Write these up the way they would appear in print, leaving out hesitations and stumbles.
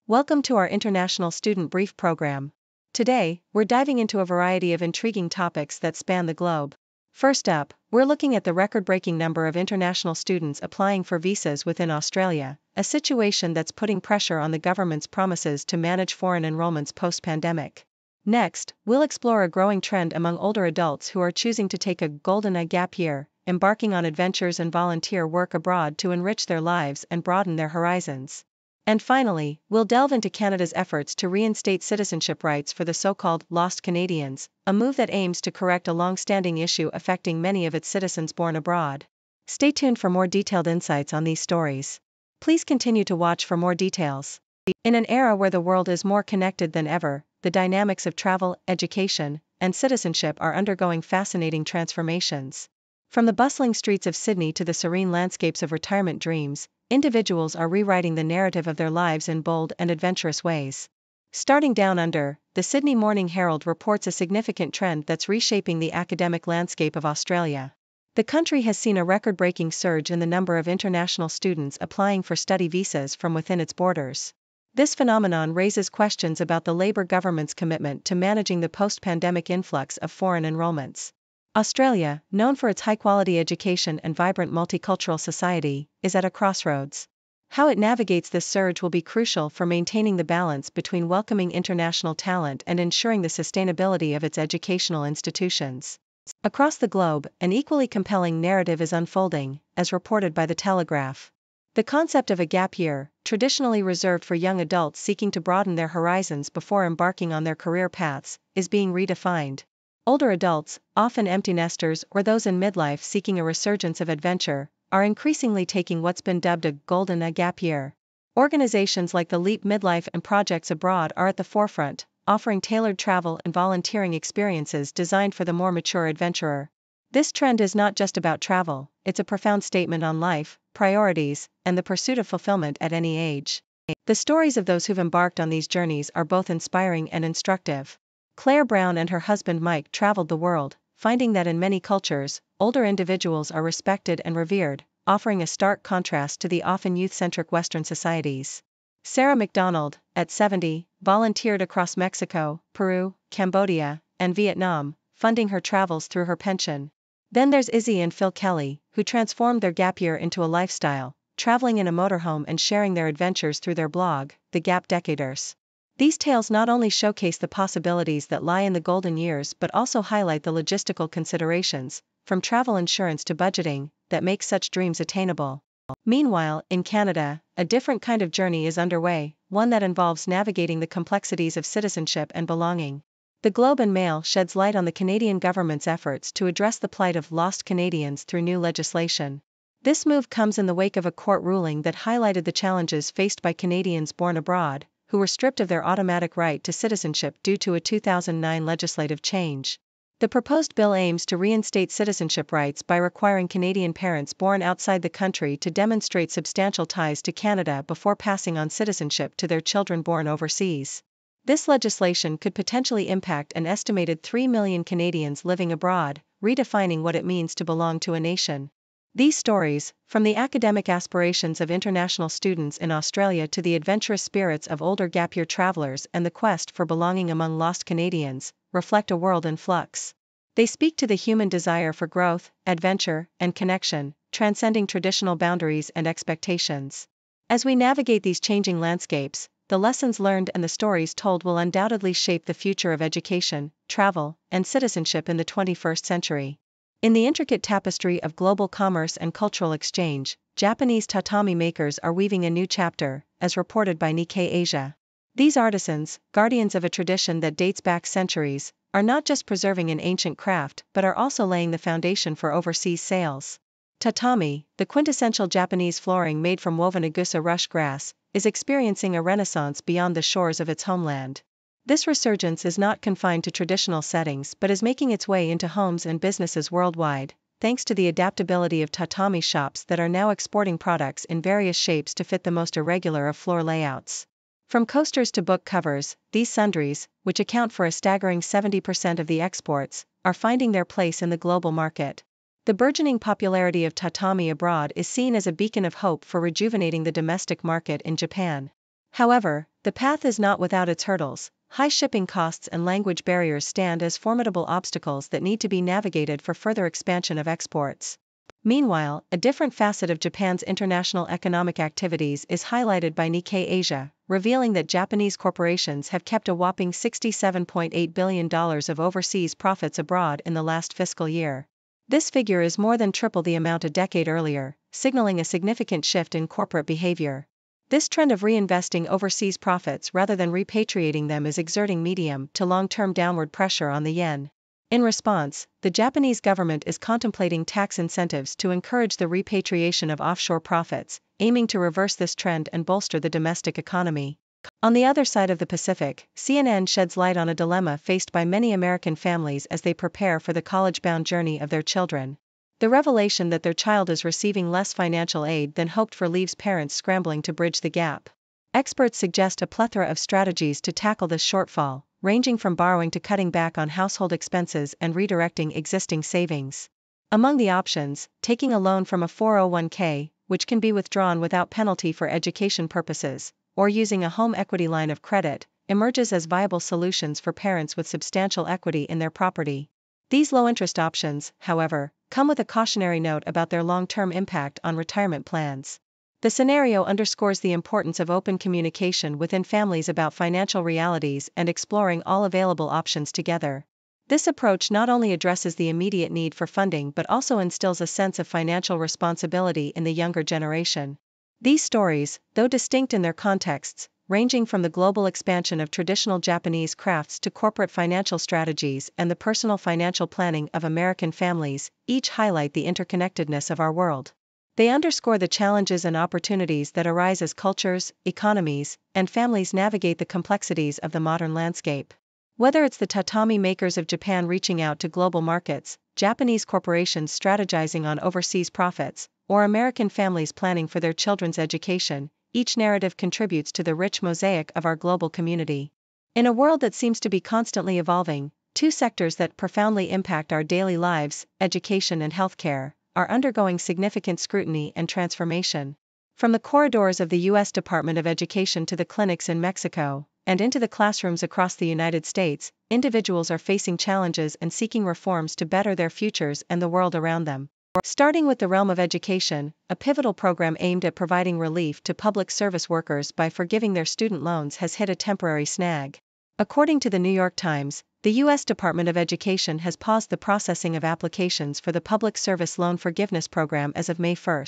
Welcome to our International Student Brief program. Today, we're diving into a variety of intriguing topics that span the globe. First up, we're looking at the record-breaking number of international students applying for visas within Australia, a situation that's putting pressure on the government's promises to manage foreign enrollments post-pandemic. Next, we'll explore a growing trend among older adults who are choosing to take a golden gap year, embarking on adventures and volunteer work abroad to enrich their lives and broaden their horizons. And finally, we'll delve into Canada's efforts to reinstate citizenship rights for the so-called lost Canadians, a move that aims to correct a long-standing issue affecting many of its citizens born abroad. Stay tuned for more detailed insights on these stories. Please continue to watch for more details. In an era where the world is more connected than ever, the dynamics of travel, education, and citizenship are undergoing fascinating transformations. From the bustling streets of Sydney to the serene landscapes of retirement dreams, individuals are rewriting the narrative of their lives in bold and adventurous ways. Starting down under, the Sydney Morning Herald reports a significant trend that's reshaping the academic landscape of Australia. The country has seen a record-breaking surge in the number of international students applying for study visas from within its borders. This phenomenon raises questions about the Labor government's commitment to managing the post-pandemic influx of foreign enrollments. Australia, known for its high-quality education and vibrant multicultural society, is at a crossroads. How it navigates this surge will be crucial for maintaining the balance between welcoming international talent and ensuring the sustainability of its educational institutions. Across the globe, an equally compelling narrative is unfolding, as reported by The Telegraph. The concept of a gap year, traditionally reserved for young adults seeking to broaden their horizons before embarking on their career paths, is being redefined. Older adults, often empty nesters or those in midlife seeking a resurgence of adventure, are increasingly taking what's been dubbed a golden gap year. Organizations like the Leap Midlife and Projects Abroad are at the forefront, offering tailored travel and volunteering experiences designed for the more mature adventurer. This trend is not just about travel, it's a profound statement on life, priorities, and the pursuit of fulfillment at any age. The stories of those who've embarked on these journeys are both inspiring and instructive. Claire Brown and her husband Mike traveled the world, finding that in many cultures, older individuals are respected and revered, offering a stark contrast to the often youth-centric Western societies. Sarah McDonald, at 70, volunteered across Mexico, Peru, Cambodia, and Vietnam, funding her travels through her pension. Then there's Izzy and Phil Kelly, who transformed their gap year into a lifestyle, traveling in a motorhome and sharing their adventures through their blog, The Gap Decaders. These tales not only showcase the possibilities that lie in the golden years but also highlight the logistical considerations, from travel insurance to budgeting, that make such dreams attainable. Meanwhile, in Canada, a different kind of journey is underway, one that involves navigating the complexities of citizenship and belonging. The Globe and Mail sheds light on the Canadian government's efforts to address the plight of lost Canadians through new legislation. This move comes in the wake of a court ruling that highlighted the challenges faced by Canadians born abroad, who were stripped of their automatic right to citizenship due to a 2009 legislative change. The proposed bill aims to reinstate citizenship rights by requiring Canadian parents born outside the country to demonstrate substantial ties to Canada before passing on citizenship to their children born overseas. This legislation could potentially impact an estimated 3 million Canadians living abroad, redefining what it means to belong to a nation. These stories, from the academic aspirations of international students in Australia to the adventurous spirits of older gap year travelers and the quest for belonging among lost Canadians, reflect a world in flux. They speak to the human desire for growth, adventure, and connection, transcending traditional boundaries and expectations. As we navigate these changing landscapes, the lessons learned and the stories told will undoubtedly shape the future of education, travel, and citizenship in the 21st century. In the intricate tapestry of global commerce and cultural exchange, Japanese tatami makers are weaving a new chapter, as reported by Nikkei Asia. These artisans, guardians of a tradition that dates back centuries, are not just preserving an ancient craft but are also laying the foundation for overseas sales. Tatami, the quintessential Japanese flooring made from woven agusa rush grass, is experiencing a renaissance beyond the shores of its homeland. This resurgence is not confined to traditional settings but is making its way into homes and businesses worldwide, thanks to the adaptability of tatami shops that are now exporting products in various shapes to fit the most irregular of floor layouts. From coasters to book covers, these sundries, which account for a staggering 70% of the exports, are finding their place in the global market. The burgeoning popularity of tatami abroad is seen as a beacon of hope for rejuvenating the domestic market in Japan. However, The path is not without its hurdles. High shipping costs and language barriers stand as formidable obstacles that need to be navigated for further expansion of exports. Meanwhile, a different facet of Japan's international economic activities is highlighted by Nikkei Asia, revealing that Japanese corporations have kept a whopping $67.8 billion of overseas profits abroad in the last fiscal year. This figure is more than triple the amount a decade earlier, signaling a significant shift in corporate behavior. This trend of reinvesting overseas profits rather than repatriating them is exerting medium to long-term downward pressure on the yen. In response, the Japanese government is contemplating tax incentives to encourage the repatriation of offshore profits, aiming to reverse this trend and bolster the domestic economy. On the other side of the Pacific, CNN sheds light on a dilemma faced by many American families as they prepare for the college-bound journey of their children. The revelation that their child is receiving less financial aid than hoped for leaves parents scrambling to bridge the gap. Experts suggest a plethora of strategies to tackle this shortfall, ranging from borrowing to cutting back on household expenses and redirecting existing savings. Among the options, taking a loan from a 401k, which can be withdrawn without penalty for education purposes, or using a home equity line of credit, emerges as viable solutions for parents with substantial equity in their property. These low-interest options, however, come with a cautionary note about their long-term impact on retirement plans. The scenario underscores the importance of open communication within families about financial realities and exploring all available options together. This approach not only addresses the immediate need for funding but also instills a sense of financial responsibility in the younger generation. These stories, though distinct in their contexts, ranging from the global expansion of traditional Japanese crafts to corporate financial strategies and the personal financial planning of American families, each highlight the interconnectedness of our world. They underscore the challenges and opportunities that arise as cultures, economies, and families navigate the complexities of the modern landscape. Whether it's the tatami makers of Japan reaching out to global markets, Japanese corporations strategizing on overseas profits, or American families planning for their children's education, each narrative contributes to the rich mosaic of our global community. In a world that seems to be constantly evolving, two sectors that profoundly impact our daily lives, education and healthcare, are undergoing significant scrutiny and transformation. From the corridors of the U.S. Department of Education to the clinics in Mexico, and into the classrooms across the United States, individuals are facing challenges and seeking reforms to better their futures and the world around them. Starting with the realm of education, a pivotal program aimed at providing relief to public service workers by forgiving their student loans has hit a temporary snag. According to the New York Times, the U.S. Department of Education has paused the processing of applications for the Public Service Loan Forgiveness Program as of May 1.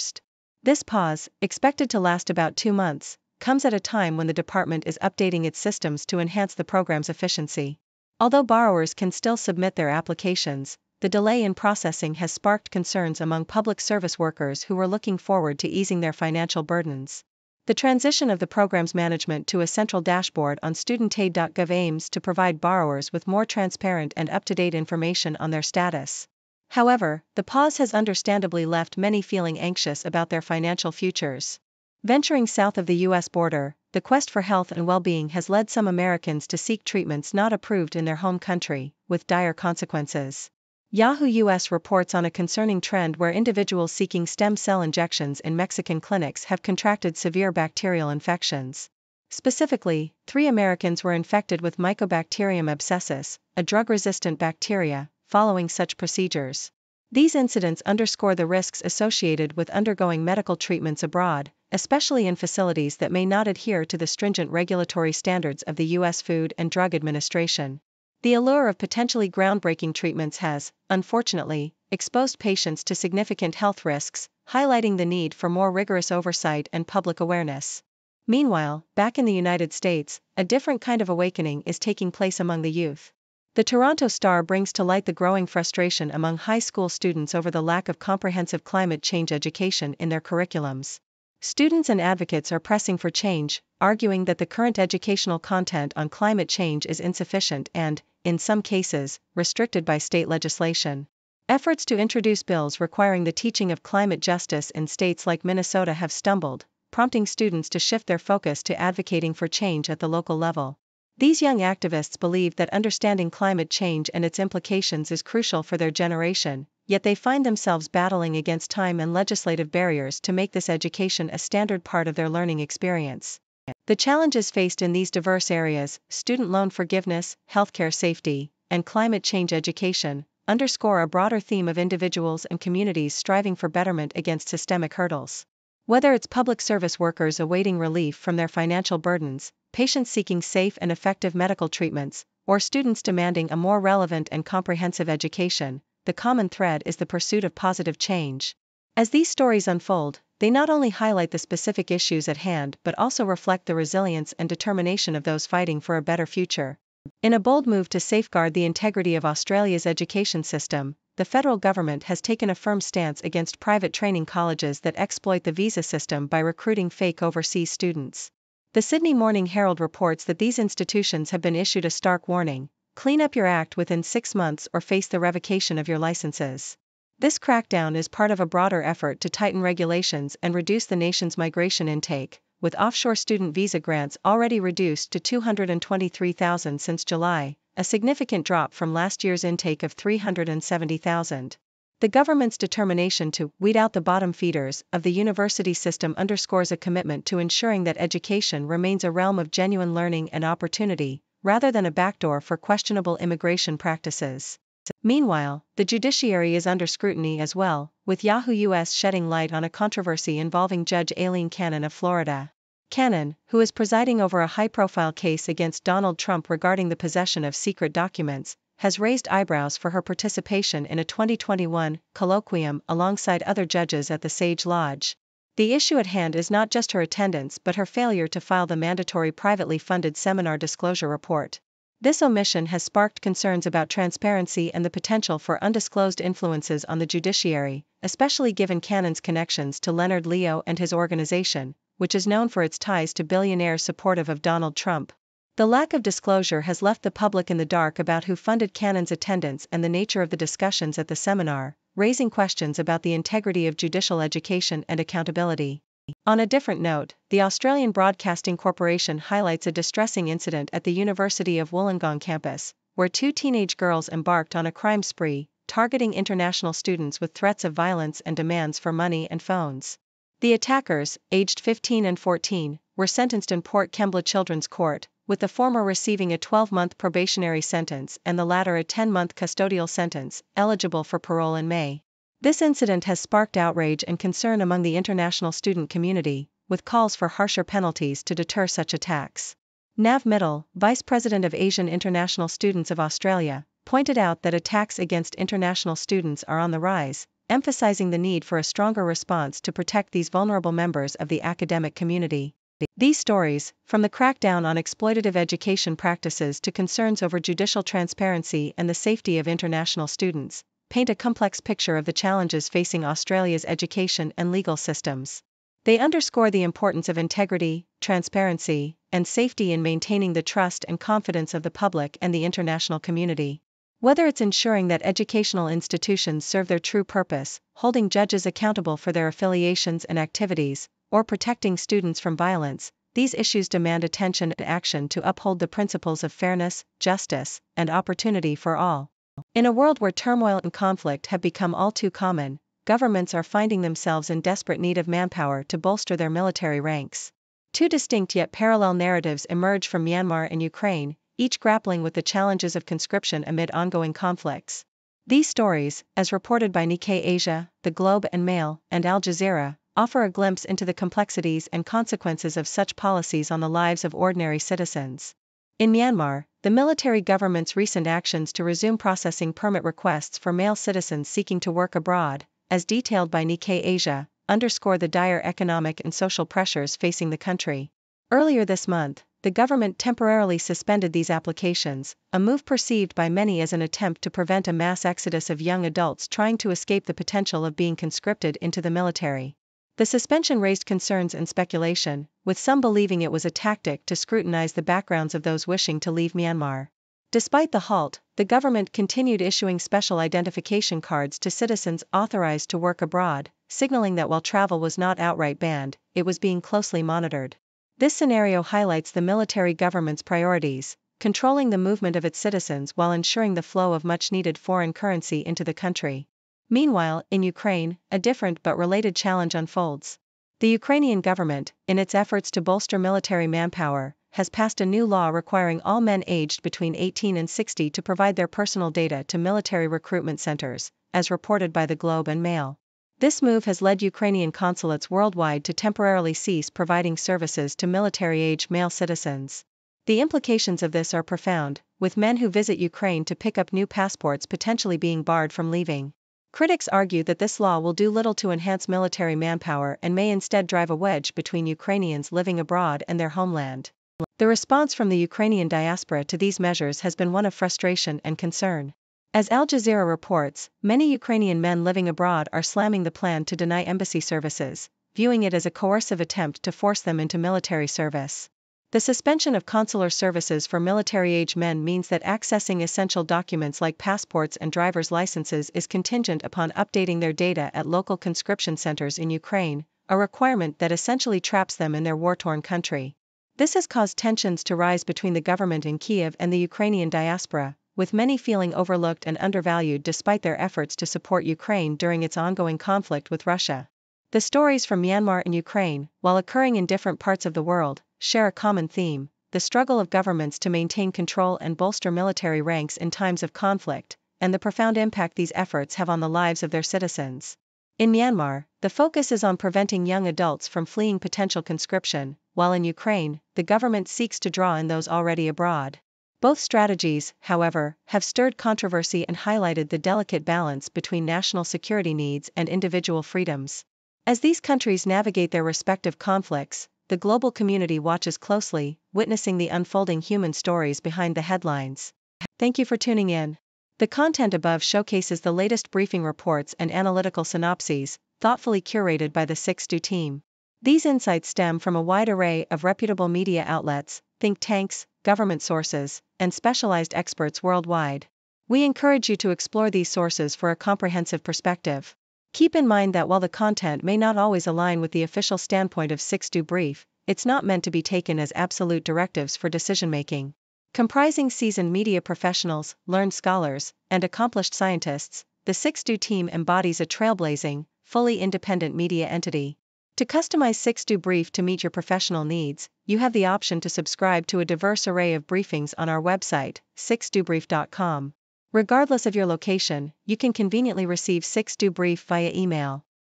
This pause, expected to last about 2 months, comes at a time when the department is updating its systems to enhance the program's efficiency. Although borrowers can still submit their applications, the delay in processing has sparked concerns among public service workers who were looking forward to easing their financial burdens. The transition of the program's management to a central dashboard on studentaid.gov aims to provide borrowers with more transparent and up-to-date information on their status. However, the pause has understandably left many feeling anxious about their financial futures. Venturing south of the U.S. border, the quest for health and well-being has led some Americans to seek treatments not approved in their home country, with dire consequences. Yahoo US reports on a concerning trend where individuals seeking stem cell injections in Mexican clinics have contracted severe bacterial infections. Specifically, 3 Americans were infected with Mycobacterium abscessus, a drug-resistant bacteria, following such procedures. These incidents underscore the risks associated with undergoing medical treatments abroad, especially in facilities that may not adhere to the stringent regulatory standards of the U.S. Food and Drug Administration. The allure of potentially groundbreaking treatments has, unfortunately, exposed patients to significant health risks, highlighting the need for more rigorous oversight and public awareness. Meanwhile, back in the United States, a different kind of awakening is taking place among the youth. The Toronto Star brings to light the growing frustration among high school students over the lack of comprehensive climate change education in their curriculums. Students and advocates are pressing for change, arguing that the current educational content on climate change is insufficient and, in some cases, restricted by state legislation. Efforts to introduce bills requiring the teaching of climate justice in states like Minnesota have stumbled, prompting students to shift their focus to advocating for change at the local level. These young activists believe that understanding climate change and its implications is crucial for their generation, yet they find themselves battling against time and legislative barriers to make this education a standard part of their learning experience. The challenges faced in these diverse areas, student loan forgiveness, healthcare safety, and climate change education, underscore a broader theme of individuals and communities striving for betterment against systemic hurdles. Whether it's public service workers awaiting relief from their financial burdens, patients seeking safe and effective medical treatments, or students demanding a more relevant and comprehensive education, the common thread is the pursuit of positive change. As these stories unfold, they not only highlight the specific issues at hand but also reflect the resilience and determination of those fighting for a better future. In a bold move to safeguard the integrity of Australia's education system, the federal government has taken a firm stance against private training colleges that exploit the visa system by recruiting fake overseas students. The Sydney Morning Herald reports that these institutions have been issued a stark warning: clean up your act within 6 months or face the revocation of your licenses. This crackdown is part of a broader effort to tighten regulations and reduce the nation's migration intake, with offshore student visa grants already reduced to 223,000 since July, a significant drop from last year's intake of 370,000. The government's determination to weed out the bottom feeders of the university system underscores a commitment to ensuring that education remains a realm of genuine learning and opportunity, rather than a backdoor for questionable immigration practices. Meanwhile, the judiciary is under scrutiny as well, with Yahoo US shedding light on a controversy involving Judge Aileen Cannon of Florida. Cannon, who is presiding over a high-profile case against Donald Trump regarding the possession of secret documents, has raised eyebrows for her participation in a 2021 colloquium alongside other judges at the Sage Lodge. The issue at hand is not just her attendance but her failure to file the mandatory privately funded seminar disclosure report. This omission has sparked concerns about transparency and the potential for undisclosed influences on the judiciary, especially given Cannon's connections to Leonard Leo and his organization, which is known for its ties to billionaires supportive of Donald Trump. The lack of disclosure has left the public in the dark about who funded Cannon's attendance and the nature of the discussions at the seminar, raising questions about the integrity of judicial education and accountability. On a different note, the Australian Broadcasting Corporation highlights a distressing incident at the University of Wollongong campus, where 2 teenage girls embarked on a crime spree, targeting international students with threats of violence and demands for money and phones. The attackers, aged 15 and 14, were sentenced in Port Kembla Children's Court, with the former receiving a 12-month probationary sentence and the latter a 10-month custodial sentence, eligible for parole in May. This incident has sparked outrage and concern among the international student community, with calls for harsher penalties to deter such attacks. Nav Mittal, Vice President of Asian International Students of Australia, pointed out that attacks against international students are on the rise, emphasizing the need for a stronger response to protect these vulnerable members of the academic community. These stories, from the crackdown on exploitative education practices to concerns over judicial transparency and the safety of international students, paint a complex picture of the challenges facing Australia's education and legal systems. They underscore the importance of integrity, transparency, and safety in maintaining the trust and confidence of the public and the international community. Whether it's ensuring that educational institutions serve their true purpose, holding judges accountable for their affiliations and activities, or protecting students from violence, these issues demand attention and action to uphold the principles of fairness, justice, and opportunity for all. In a world where turmoil and conflict have become all too common, governments are finding themselves in desperate need of manpower to bolster their military ranks. 2 distinct yet parallel narratives emerge from Myanmar and Ukraine, each grappling with the challenges of conscription amid ongoing conflicts. These stories, as reported by Nikkei Asia, The Globe and Mail, and Al Jazeera, offer a glimpse into the complexities and consequences of such policies on the lives of ordinary citizens. In Myanmar, the military government's recent actions to resume processing permit requests for male citizens seeking to work abroad, as detailed by Nikkei Asia, underscore the dire economic and social pressures facing the country. Earlier this month, the government temporarily suspended these applications, a move perceived by many as an attempt to prevent a mass exodus of young adults trying to escape the potential of being conscripted into the military. The suspension raised concerns and speculation, with some believing it was a tactic to scrutinize the backgrounds of those wishing to leave Myanmar. Despite the halt, the government continued issuing special identification cards to citizens authorized to work abroad, signaling that while travel was not outright banned, it was being closely monitored. This scenario highlights the military government's priorities, controlling the movement of its citizens while ensuring the flow of much-needed foreign currency into the country. Meanwhile, in Ukraine, a different but related challenge unfolds. The Ukrainian government, in its efforts to bolster military manpower, has passed a new law requiring all men aged between 18 and 60 to provide their personal data to military recruitment centers, as reported by the Globe and Mail. This move has led Ukrainian consulates worldwide to temporarily cease providing services to military-age male citizens. The implications of this are profound, with men who visit Ukraine to pick up new passports potentially being barred from leaving. Critics argue that this law will do little to enhance military manpower and may instead drive a wedge between Ukrainians living abroad and their homeland. The response from the Ukrainian diaspora to these measures has been one of frustration and concern. As Al Jazeera reports, many Ukrainian men living abroad are slamming the plan to deny embassy services, viewing it as a coercive attempt to force them into military service. The suspension of consular services for military-age men means that accessing essential documents like passports and driver's licenses is contingent upon updating their data at local conscription centers in Ukraine, a requirement that essentially traps them in their war-torn country. This has caused tensions to rise between the government in Kiev and the Ukrainian diaspora, with many feeling overlooked and undervalued despite their efforts to support Ukraine during its ongoing conflict with Russia. The stories from Myanmar and Ukraine, while occurring in different parts of the world, share a common theme: the struggle of governments to maintain control and bolster military ranks in times of conflict, and the profound impact these efforts have on the lives of their citizens. In Myanmar, the focus is on preventing young adults from fleeing potential conscription, while in Ukraine, the government seeks to draw in those already abroad. Both strategies, however, have stirred controversy and highlighted the delicate balance between national security needs and individual freedoms. As these countries navigate their respective conflicts, the global community watches closely, witnessing the unfolding human stories behind the headlines. Thank you for tuning in. The content above showcases the latest briefing reports and analytical synopses, thoughtfully curated by the 6Do team. These insights stem from a wide array of reputable media outlets, think tanks, government sources, and specialized experts worldwide. We encourage you to explore these sources for a comprehensive perspective. Keep in mind that while the content may not always align with the official standpoint of 6Do Brief, it's not meant to be taken as absolute directives for decision-making. Comprising seasoned media professionals, learned scholars, and accomplished scientists, the 6Do team embodies a trailblazing, fully independent media entity. To customize 6Do Brief to meet your professional needs, you have the option to subscribe to a diverse array of briefings on our website, 6dobrief.com. Regardless of your location, you can conveniently receive 6Do Brief via email.